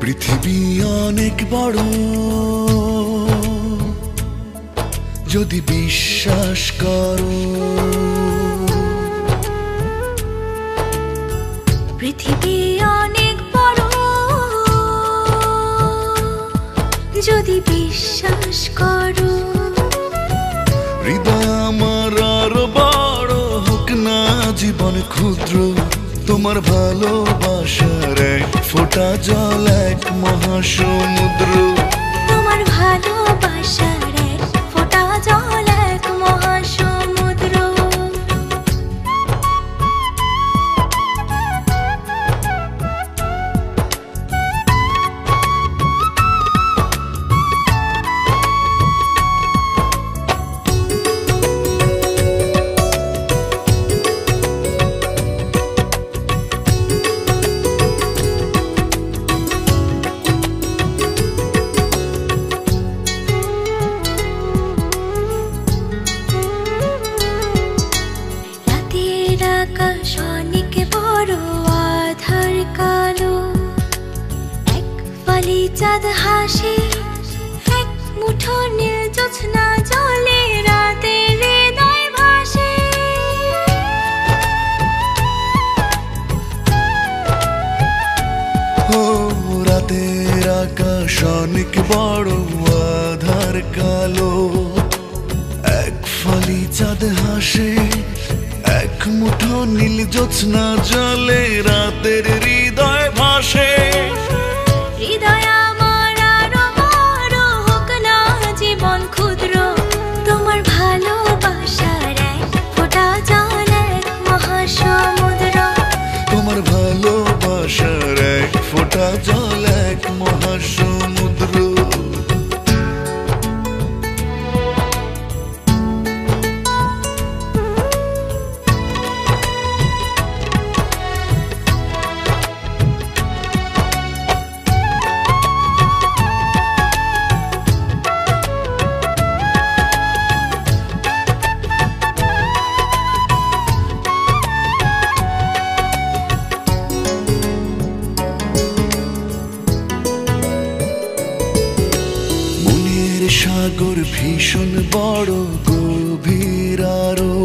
পৃথিবী অনেক বড়, যদি বিশ্বাস করো। পৃথিবী অনেক বড়, যদি বিশ্বাস করো। হৃদয় আমার আরো বড় হোক না জীবন ক্ষুদ্র, তোমার ভালোবাসার এক ফোঁটা জল এক মহাসমুদ্র। তোমার ভালোবাসার এক ফোঁটা জল এক মহাসমুদ্র। আকাশ অনেক বড়, আধার কালো, এক ফালি চাঁদ হাসে, এক মুঠো নীল জ্যোৎস্না জলে রাতের হৃদয় ভাসে। ও রাতের আকাশ অনেক বড়, আধার কালো, এক ফালি চাঁদ হাসে, এক মুঠো নীল জ্যোৎস্না জলে রাতের হৃদয় ভাসে। হৃদয় আমার আরো বড় হোক না জীবন ক্ষুদ্র, তোমার ভালোবাসার এক ফোঁটা জল এক মহাসমুদ্র। তোমার ভালোবাসার এক ফোঁটা জল এক মহাসমুদ্র। সাগর ভীষণ বড়, গভীর আরো,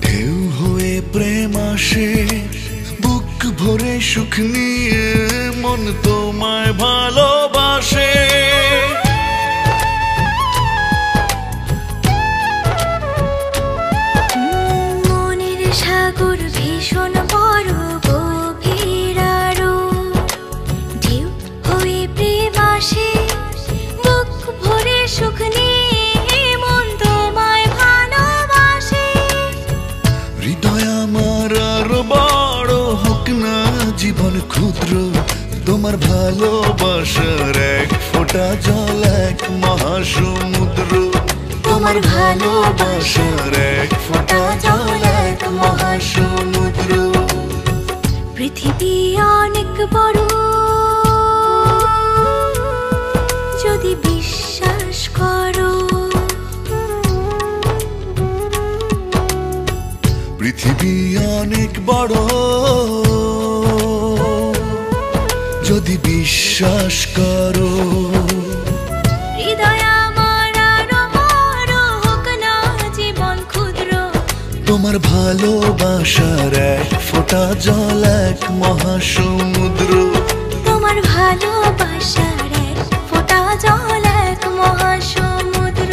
ঢেউ হয়ে প্রেম আসে, বুক ভরে সুখ নিয়ে মন তোমায় ভালোবাসে। মনের সাগর ভীষণ বড়, গভীর আরো, ঢেউ হয়ে প্রেম আসে, সুখ নিয়ে মন তোমায় ভালোবাসে। হৃদয় আমার আরো বড় হোক না জীবন ক্ষুদ্র, তোমার ভালোবাসার এক ফোঁটা জল এক মহাসমুদ্র। তোমার ভালোবাসার এক ফোঁটা জল এক মহাসমুদ্র। পৃথিবী অনেক বড়, যদি বিশ্বাস করো। পৃথিবী অনেক বড়, যদি বিশ্বাস করো। হৃদয় আমার আরো বড় হোক না জীবন ক্ষুদ্র, তোমার ভালোবাসার এক ফোঁটা জল এক মহাসমুদ্র। তোমার ভালোবাসার এক ফোঁটা জল এক মহাসমুদ্র।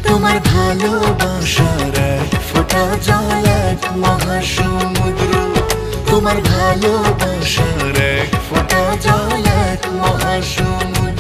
তোমার ভালোবাসার এক ফোঁটা জল এক মহাসমুদ্র। তোমার ভালোবাসার এক ফোঁটা জল এক মহাসমুদ্র।